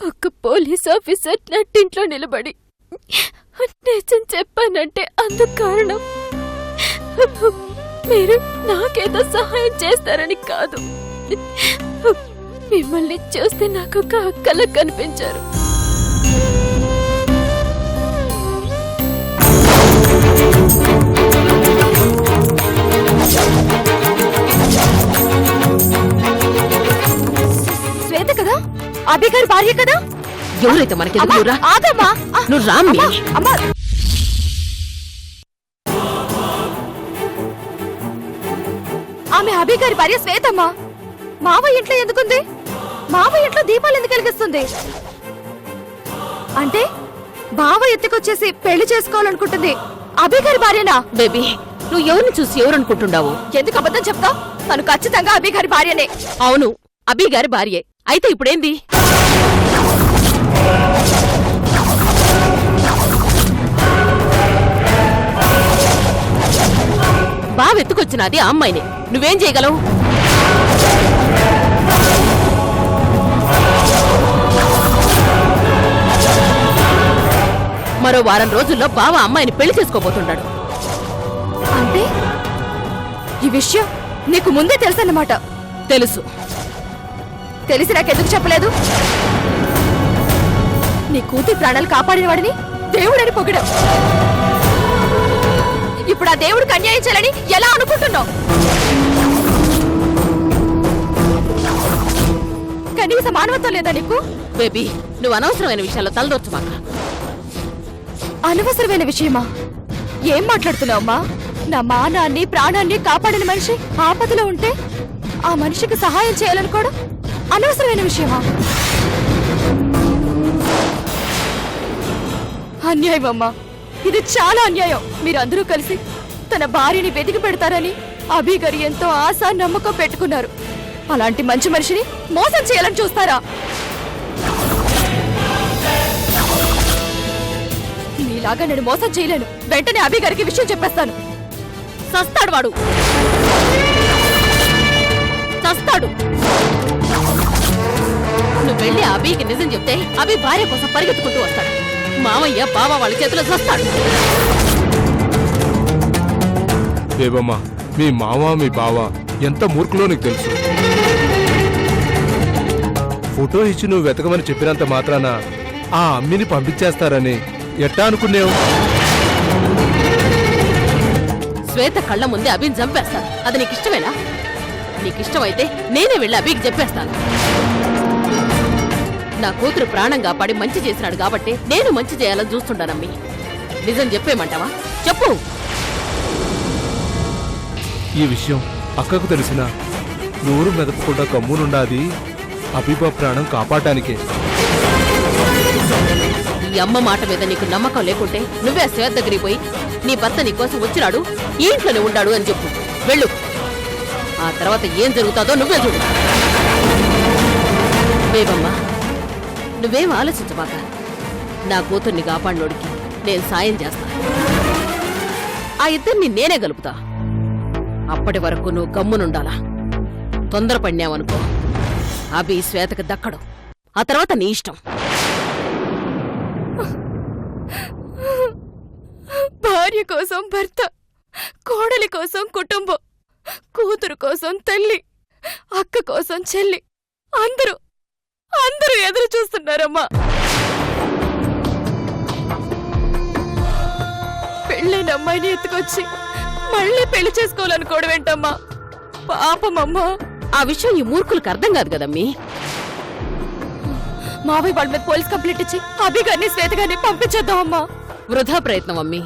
ఒక police officer నట్టింట్లో నిలబడి నిజం చెప్పానంటే అందుకు కారణం మీరు నాకేదో సహాయం చేస్తారని కాదు. మిమ్మల్ని చూస్తే నాకు ఒక అక్కలా కనిపించారు. శ్వేత కదా, అభి గారి భార్య కదా? ఎవరైతే మనకి ఆగమ్మా, నువ్వు రామ్మి. అమ్మా, ఆమె అభి గారి భార్య శ్వేతమ్మా. మావ ఇంట్లో ఎందుకుంది? మావ ఇంట్లో దీపాలు ఎందుకు వెలిగిస్తుంది? అంటే బావ ఎత్తుకొచ్చేసి పెళ్లి చేసుకోవాలనుకుంటుంది అభి గారి భార్యనా? బేబీ, నువ్వు ఎవరిని చూసి ఎవరనుకుంటున్నావు? ఎందుకు అబద్ధం చెప్తావు? తను ఖచ్చితంగా అభి గారి భార్యనే. అవును, అభి గారి భార్యే. అయితే ఇప్పుడేంది? బావెత్తుకొచ్చినది ఆ అమ్మాయిని. నువ్వేం చేయగలవు? మరో వారం రోజుల్లో బావ అమ్మాయిని పెళ్లి చేసుకోబోతున్నాడు. అంటే ఈ విషయం నీకు ముందే తెలుసన్నమాట? తెలుసు. తెలిసి నాకెందుకు చెప్పలేదు? నీ కూతురి ప్రాణాలు కాపాడిన వాడిని దేవుడని పొగిడావు. ఇప్పుడు ఆ దేవుడికి అన్యాయం చేయాలని ఎలా అనుకుంటున్నావు? కనీస మానవత్వం లేదా నీకు? బేబీ, నువ్వు అనవసరమైన విషయాల్లో తలదొచ్చమాక. అనవసరమైన విషయమా? ఏం మాట్లాడుతున్నావమ్మా? నా మానాన్ని ప్రాణాన్ని కాపాడిన మనిషి ఆపదలో ఉంటే ఆ మనిషికి సహాయం చేయాలనుకోవడం అనవసరమైన విషయమా? అన్యాయం అమ్మా, ఇది చాలా అన్యాయం. మీరందరూ కలిసి తన భార్యని వెతికి పెడతారని అభి గారు ఎంతో ఆశ నమ్మకం పెట్టుకున్నారు. అలాంటి మంచి మనిషిని మోసం చేయాలని చూస్తారా? మీలాగా నేను మోసం చేయలేను. వెంటనే అభి గారికి విషయం చెప్పేస్తాను. చస్తాడు వాడు, చస్తాడు. నువ్వు వెళ్ళి అభికి నిజం చెప్తే అభి భార్య కోసం పరిగెత్తుకుంటూ వస్తాడు. మామయ్య బావ వాళ్ళ చేతిలో చస్తాడు. దేవమ్మ, మీ మావ మీ బావ ఎంత మూర్ఖులో నీకు తెలుసు. ఫోటో ఇచ్చి నువ్వు వెతకమని చెప్పినంత మాత్రాన ఆ అమ్మిని పంపించేస్తారని ఎట్టా అనుకునేవు? శ్వేత కళ్ళ ముందే అభిని చంపేస్తాను. అది నీకిష్టమేనా? నీకిష్టమైతే నేనే వెళ్ళి అభికి చెప్పేస్తాను. నా కూతురు ప్రాణం కాపాడి మంచి చేసినాడు కాబట్టి నేను మంచి చేయాలని చూస్తుంటానమ్మి. నిజం చెప్పేమంటావా? చెప్పు. ఈ విషయం అక్కకు తెలిసినా నోరు మెదపకుండా కమ్మునుండాది అభిబా ప్రాణం కాపాడటానికే. ఈ అమ్మ మాట మీద నీకు నమ్మకం లేకుంటే నువ్వే శ్వేత దగ్గరికి పోయి నీ భర్త నీకోసం వచ్చినాడు, ఈ ఇంట్లోనే ఉండాడు అని చెప్పు. వెళ్ళు. ఆ తర్వాత ఏం జరుగుతుందో నువ్వే చూడు. బేబమ్మా, నువ్వేం ఆలోచించబాక. నా కూతుర్ని కాపాడినోడికి నేను సాయం చేస్తాను. ఆ ఇద్దరిని నేనే గలుపుతా. అప్పటి వరకు నువ్వు గమ్మునుండాలా. తొందరపడినావనుకో అభి శ్వేతకు దక్కడు. ఆ తర్వాత నీ ఇష్టం. భార్య కోసం భర్త, కోడలి కోసం కుటుంబం, కూతురు కోసం తల్లి, అక్క కోసం చెల్లి, అందరూ అందరూ ఎదురు చూస్తున్నారమ్మా. పెళ్ళైన అమ్మాయిని ఎత్తుకొచ్చి మళ్ళీ పెళ్లి చేసుకోవాలనుకోవడం ఏంటమ్మా? పాపమమ్మా. ఆ విషయం ఈ మూర్ఖులకు అర్థం కాదు కదమ్మీ. మావయ్య వాళ్ళ మీద పోలీస్ కంప్లైంట్ ఇచ్చి అభి గారిని శ్వేత గారిని పంపించేద్దామమ్మా. వృధా ప్రయత్నం అమ్మీ.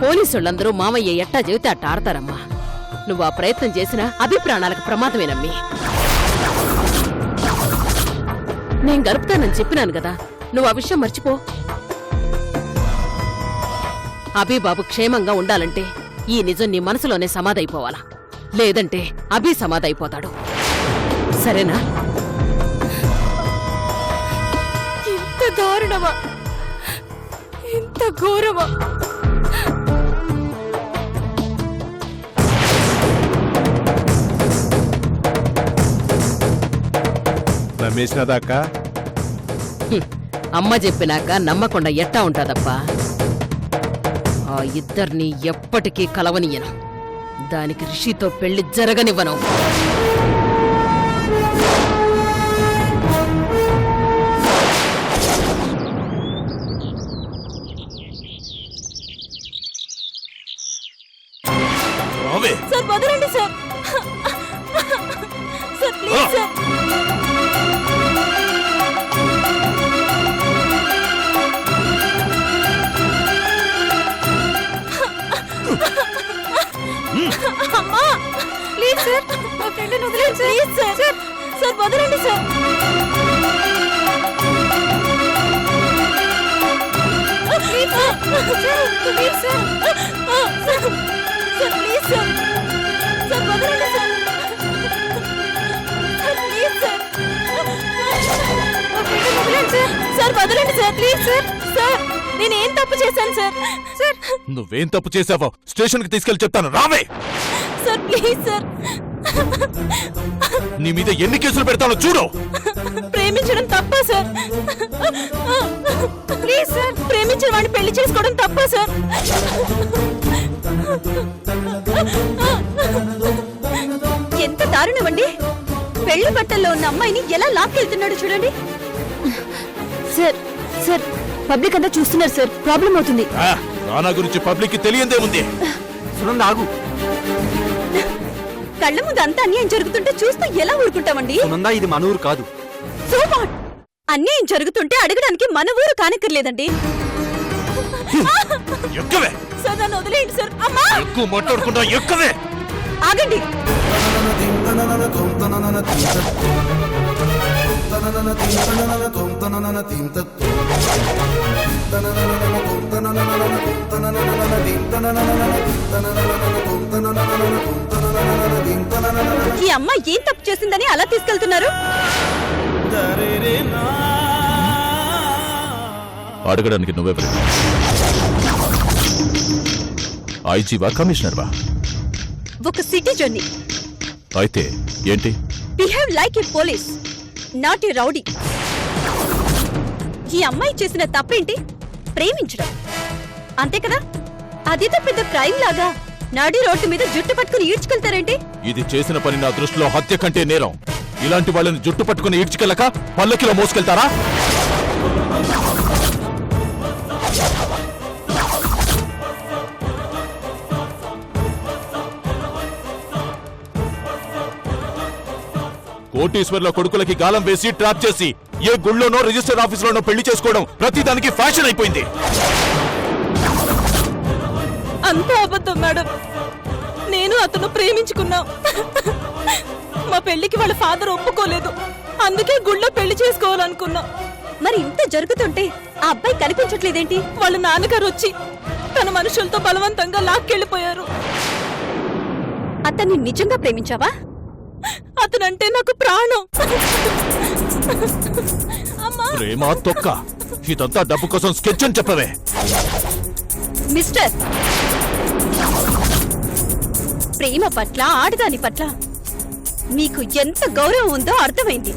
పోలీసులందరూ మామయ్య ఎట్టా చెబితే అట్ట ఆడతారమ్మా. నువ్వు ఆ ప్రయత్నం చేసినా అభి ప్రాణాలకు ప్రమాదమేనమ్మీ. నేను గలుపుతానని చెప్పినాను కదా, నువ్వు ఆ విషయం మర్చిపో. అభి బాబు క్షేమంగా ఉండాలంటే ఈ నిజం నీ మనసులోనే సమాధైపోవాలా. లేదంటే అభి సమాధైపోతాడు. సరేనా? ఇంత దారుణమా? ఇంత ఘోరమా? నమ్మేసినదా అక్క? అమ్మ చెప్పినాక నమ్మకుండా ఎట్టా ఉంటాదప్పా. ఆ ఇద్దరిని ఎప్పటికీ కలవనియను. దానికి రిషితో పెళ్లి జరగనివ్వను. సార్ వదలండి సార్. Sir please sir. అమ్మా ప్లీజ్ సార్, మా ఫ్రెండ్ని వదలండి సార్. Please sir. సార్ వదలండి sir. Please sir. Please sir. Sir please sir. Sir వదలండి sir. Sir please sir. Sir వదలండి సార్. Please sir. సార్ నేనేం తప్పు చేశాను సార్? సార్ నువ్వేం తప్పు చేసావో స్టేషన్ కి తీసుకెళ్లి చెప్తాను, రావే. Sir please sir. నీ మీద ఎన్ని కేసులు పెడతానో చూడు. ప్రేమించడం తప్పా సార్? Please sir. ప్రేమించిన వాడిని పెళ్లి చేసుకోవడం తప్పా సార్? ఎంత దారుణమండి! పెళ్లి బట్టల్లో ఉన్న అమ్మాయిని ఎలా లాక్కెళ్తున్నాడు చూడండి. సార్ సార్ పబ్లిక్ అంతా చూస్తున్నారు సార్, ప్రాబ్లం అవుతుంది. రానా గురించి పబ్లిక్ కి తెలియందే ఉంది. సునంద ఆగు. కళ్ళ ముందు అంత అన్యాయం జరుగుతుంటే చూస్తూ ఎలా ఊరుకుంటామండి? సునంద ఇది మన ఊరు కాదు. So what? అన్యాయం జరుగుతుంటే అడగడానికి మన ఊరు కానక్కర్లేదండి. ఎక్కవే. సార్ నన్ను వదిలేయండి సార్. అమ్మా ఎక్కువ మాట్లాడకుండా ఎక్కవే. ఆగండి. ఈ అమ్మాయి ఏం తప్పు చేసిందని అలా తీసుకెళ్తున్నారు? అడగడానికి నువ్వెవరు? ఐజీవా, కమిషనర్వా? ఒక సిటిజన్ని. అయితే ఏంటి? Behave like A police, not a rowdy. ఈ అమ్మాయి చేసిన తప్పేంటి? ప్రేమించడం, అంతే కదా? అదేదో పెద్ద క్రైమ్ లాగా నాడి రోడ్డు మీద జుట్టు పట్టుకుని ఈడ్చుకెళ్తారేంటి? ఇది చేసిన పని నా దృష్టిలో హత్య కంటే నేరం. ఇలాంటి వాళ్ళని జుట్టు పట్టుకుని ఈడ్చుకెళ్ళక పల్లకిలో మోసుకెళ్తారా? కోటీశ్వర్ల కొడుకులకి గాలం వేసి ట్రాప్ చేసి ఏ గుళ్ళోనో రిజిస్టర్ ఆఫీసులోనో పెళ్లి చేసుకోవడం ప్రతిదానికి ఫ్యాషన్ అయిపోయింది. అంతా అబద్ధం మేడం. నేను అతను ప్రేమించుకున్నాం. మా పెళ్లికి వాళ్ళ ఫాదర్ ఒప్పుకోలేదు. అందుకే గుళ్ళో పెళ్లి చేసుకోవాలనుకున్నాం. మరి ఇంత జరుగుతుంటే ఆ అబ్బాయి కనిపించట్లేదేంటి? వాళ్ళ నాన్నగారు వచ్చి తన మనుషులతో బలవంతంగా లాక్కెళ్ళిపోయారు. అతన్ని నిజంగా ప్రేమించావా? అతనంటే నాకు ప్రాణం. అమ్మా ప్రేమ తొక్క. ఇదంతా డబ్బు కోసం స్కెచ్ అని చెప్పవే. మిస్టర్, ప్రేమ పట్ల, ఆడదాని పట్ల మీకు ఎంత గౌరవం ఉందో అర్థమైంది.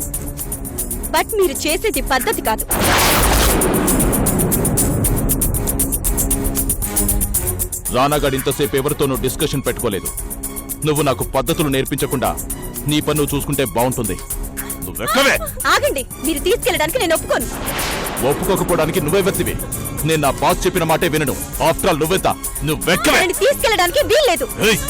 బట్ మీరు చేసేది పద్ధతి కాదు. రానాగాడు ఇంతసేపు ఎవరితోనూ డిస్కషన్ పెట్టుకోలేదు. నువ్వు నాకు పద్ధతులు నేర్పించకుండా నీ పని నువ్వు చూసుకుంటే బాగుంటుంది. నువ్వెక్కవే. ఆగండి, మీరు తీసుకెళ్ళడానికి నేను ఒప్పుకోను. ఒప్పుకోకపోవడానికి నువ్వే వ్యక్తివి. నేను నా బాస్ చెప్పిన మాటే వినను. ఆఫ్టర్ ఆల్ నువ్వెంత? నువ్వెక్కవే. నేను తీసుకెళ్ళడానికి వీల్లేదు. ఏయ్!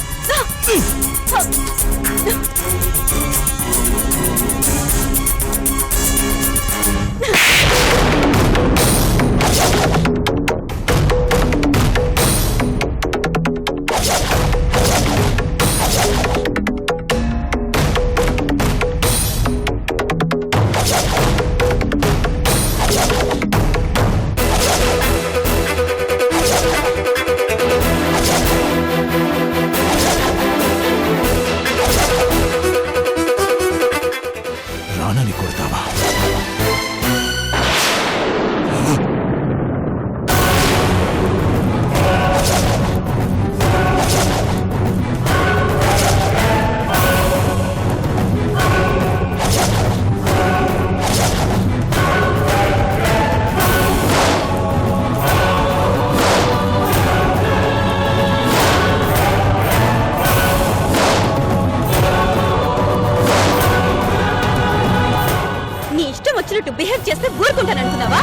వచ్చినట్టు బిహేవ్ చేస్తే ఊరుకుంటాననుకున్నావా?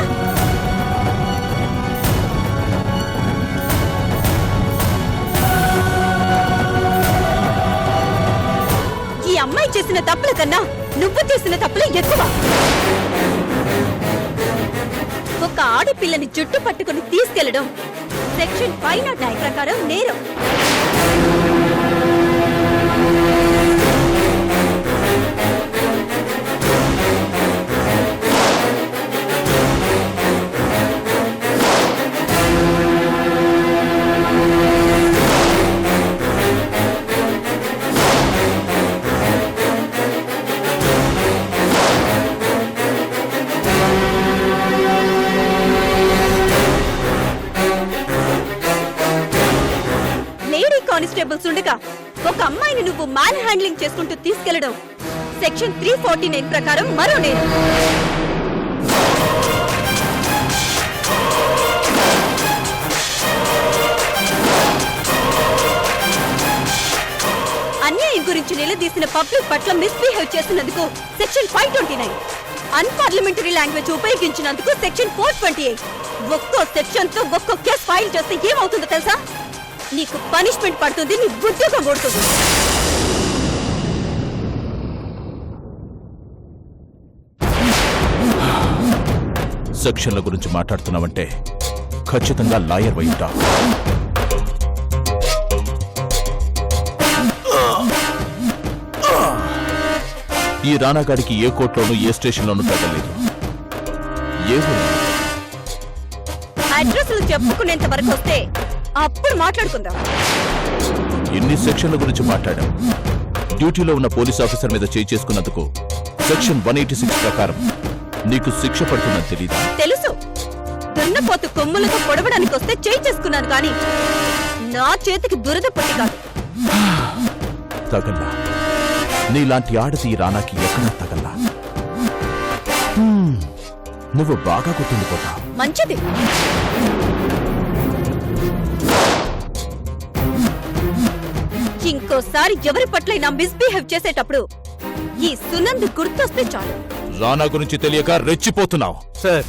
ఈ అమ్మాయి చేసిన తప్పుల కన్నా నువ్వు చేసిన తప్పులే ఎక్కువ. ఒక ఆడపిల్లని జుట్టు పట్టుకుని తీసుకెళ్లడం సెక్షన్ 509 ప్రకారం నేరం. కానిస్టేబుల్స్ ఉండగా ఒక అమ్మాయిని నువ్వు మ్యాన్ హ్యాండ్లింగ్ చేసుకుంటూ తీసుకెళ్లడం సెక్షన్ 349 ప్రకారం మరో నేరం. అన్యాయం గురించి నిలదీసిన పబ్లిక్ పట్ల మిస్బిహేవ్ చేసినందుకు సెక్షన్ 529, అన్పార్లమెంటరీ లాంగ్వేజ్ ఉపయోగించినందుకు సెక్షన్ 428. ఒక్కో సెక్షన్ తో ఒక్కో కేసు ఫైల్ చేస్తే ఏమవుతుందో తెలుసా? నీకు పనిష్మెంట్ పడుతుంది, నీ ఉద్యోగం కొడుతుంది. సెక్షన్ల గురించి మాట్లాడుతున్నావంటే ఖచ్చితంగా లాయర్ అయి ఉంటావు. ఈ రానాగాడికి ఏ కోర్టులోనూ ఏ స్టేషన్లోనూ తగ్గలేదు. ఏ ఊరు? అడ్రస్లు చెప్పుకునేంత వరకు వస్తే అప్పుడు మాట్లాడుకుందాం. ఎన్ని సెక్షన్ల గురించి మాట్లాడాం? డ్యూటీలో ఉన్న పోలీస్ ఆఫీసర్ మీద చేయి చేసుకున్నందుకు సెక్షన్ 186 ప్రకారం నీకు శిక్ష పడుతుందని తెలీదా? తెలుసు. దున్నపోతు కొమ్ములతో పొడవడానికి వస్తే చేయి చేసుకున్నాను కానీ నా చేతికి దురద పట్టి కాదు. తగల్లా. నీలాంటి ఆడది ఈ రానాకి ఎక్కడా తగల్లా. నువ్వు బాగా గుర్తుండిపోతావు. మంచిది. ఇంకోసారి ఎవరి పట్లైనా మిస్బిహేవ్ చేసేటప్పుడు ఈ సునంద్ గుర్తొస్తే చాలు. రానా గురించి తెలియక రెచ్చిపోతున్నావు. సార్,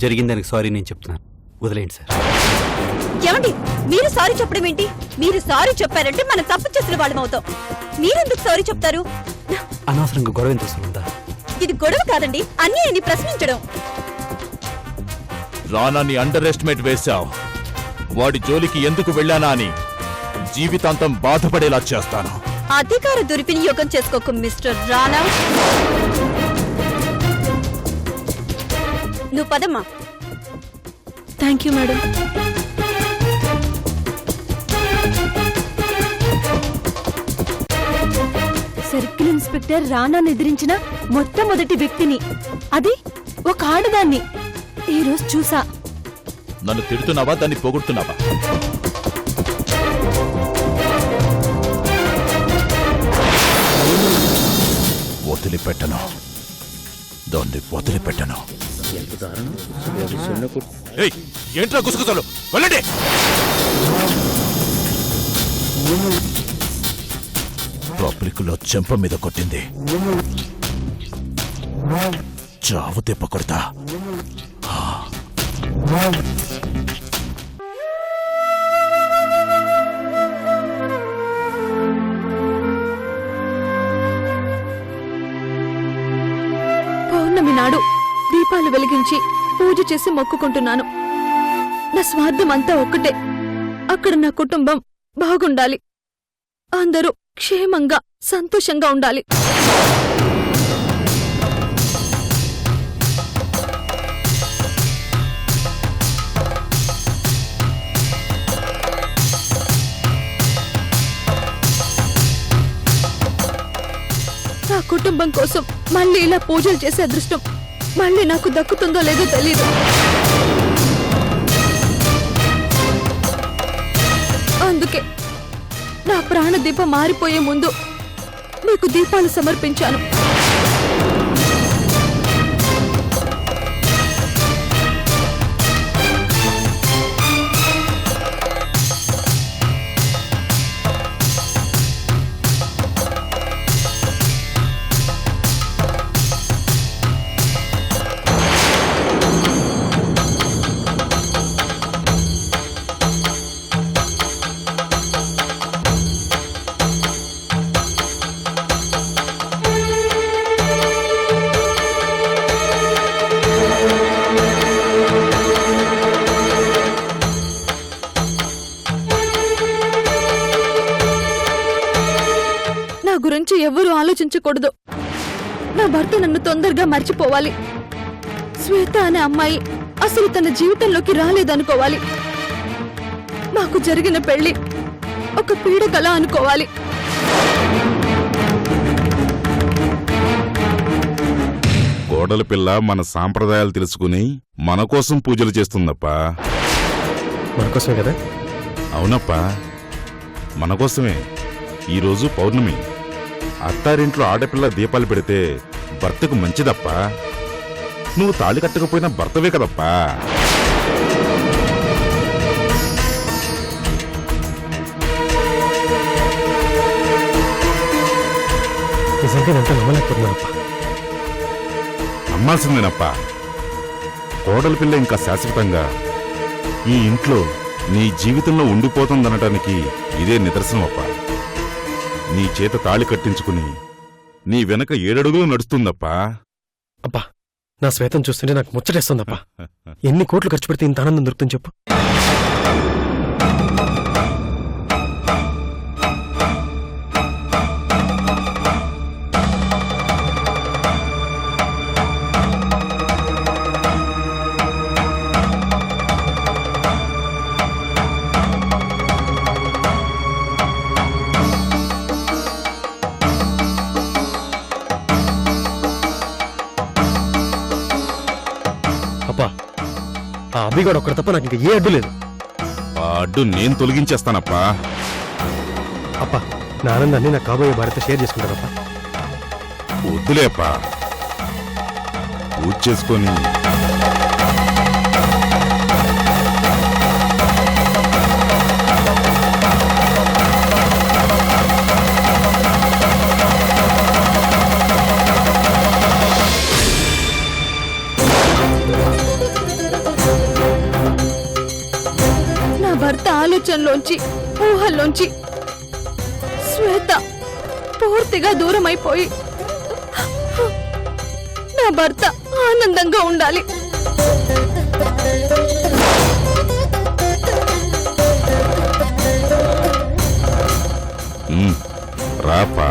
జరిగిన దానికి సారీ నేను చెప్తున్నాను, వదిలేయండి సార్. ఏమండి, మీరు సారీ చెప్పడం ఏంటి? మీరు సారీ చెప్పారంటే మనం తప్పు చేసిన వాళ్ళం అవుతాం. మీరెందుకు సారీ చెప్తారు? అనవసరంగా గొడవ ఎంత వస్తుందా? ఇది గొడవ కాదండి, అన్యాయాన్ని ప్రశ్నించడం. రానాని అండర్ ఎస్టిమేట్ వేశావు. వాడి జోలికి ఎందుకు వెళ్ళానా అని జీవితాంతం బాధపడేలా చేస్తాను. అధికార దుర్వినియోగం చేసుకోకు మిస్టర్ రానా. నువ్వు పదమ్మా. Thank you madam. Circle inspector రానాను ఎదిరించిన మొట్టమొదటి వ్యక్తిని, అది ఒక ఆడదాన్ని ఈ రోజు చూసా. నన్ను తిడుతున్నావా, దాన్ని పొగుడుతున్నావా? వదిలిపెట్టను, దాన్ని వదిలిపెట్టను. ఏయ్, ఏంట్రా గుసగుసలు? వెళ్ళండి. పబ్లిక్ లో చెంప మీద కొట్టింది, చావు దెబ్బ కొడతా. పౌర్ణమి నాడు దీపాలు వెలిగించి పూజ చేసి మొక్కుకుంటున్నాను. నా స్వార్థం అంతా ఒక్కటే, అక్కడ నా కుటుంబం బాగుండాలి, అందరూ క్షేమంగా సంతోషంగా ఉండాలి. నా కుటుంబం కోసం మళ్ళీ ఇలా పూజలు చేసే అదృష్టం మళ్ళీ నాకు దక్కుతుందో లేదో తెలీదు. అందుకే నా ప్రాణదీపం మారిపోయే ముందు మీకు దీపాలు సమర్పించాను. ఎవ్వరూ ఆలోచించకూడదు. నా భర్త నన్ను తొందరగా మర్చిపోవాలి. శ్వేత అనే అమ్మాయి అసలు తన జీవితంలోకి రాలేదనుకోవాలి. మాకు జరిగిన పెళ్లి ఒక పీడకల అనుకోవాలి. కోడలి పిల్ల మన సాంప్రదాయాలు తెలుసుకుని మన కోసం పూజలు చేస్తుందప్పా. మనకోసమే కదా? అవునప్పా, మన కోసమే. ఈరోజు పౌర్ణమి. అత్తారింట్లో ఆడపిల్ల దీపాలు పెడితే భర్తకు మంచిదప్పా. నువ్వు తాళి కట్టకపోయినా భర్తవే కదప్పా. నిజంగా ఎంత నమ్మలేకపోతున్నానప్పా. నమ్మాల్సిందేనప్పా. కోడలి పిల్ల ఇంకా శాశ్వతంగా ఈ ఇంట్లో నీ జీవితంలో ఉండిపోతుందనటానికి ఇదే నిదర్శనం అప్పా. నీ చేత తాళి కట్టించుకుని నీ వెనక 7 అడుగులు నడుస్తుందప్పా. అబ్బా, నా శ్వేతం చూస్తుంటే నాకు ముచ్చటేస్తుందప్పా. ఎన్ని కోట్లు ఖర్చు పెడితే ఇంత ఆనందం దొరుకుతుంది చెప్పు? అబ్బా, ఆ అభిగాడు ఒక్కడు తప్ప నాకు ఇంకా ఏ అడ్డు లేదు. ఆ అడ్డు నేను తొలగించేస్తానప్పా. అప్పా, నా ఆనందాన్ని నా కాబోయే భార్యతో షేర్ చేసుకుంటానప్పా. వద్దులే అప్పా, పూజ చేసుకొని నా భర్త ఆలోచనలోంచి, ఊహల్లోంచి శ్వేత పూర్తిగా దూరం అయిపోయి నా భర్త ఆనందంగా ఉండాలి. రాపా.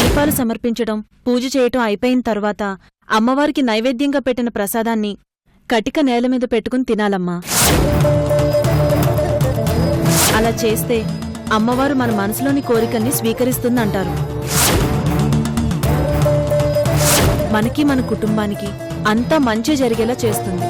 దీపాలు సమర్పించడం, పూజ చేయటం అయిపోయిన తర్వాత అమ్మవారికి నైవేద్యంగా పెట్టిన ప్రసాదాన్ని కటిక నేల మీద పెట్టుకుని తినాలమ్మా. అలా చేస్తే అమ్మవారు మన మనసులోని కోరికల్ని స్వీకరిస్తుందంటారు. మనకి మన కుటుంబానికి అంతా మంచి జరిగేలా చేస్తుంది.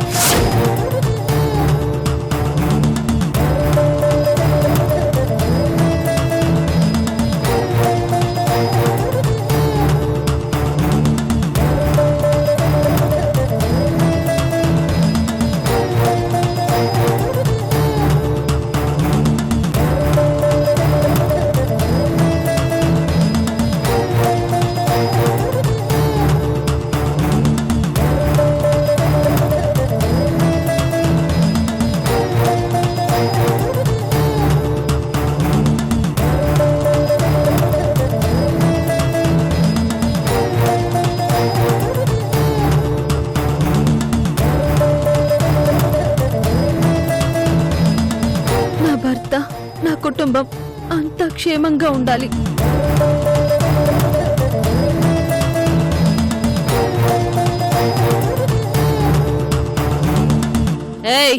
నా భర్త, నా కుటుంబం అంతా క్షేమంగా ఉండాలి. ఏయ్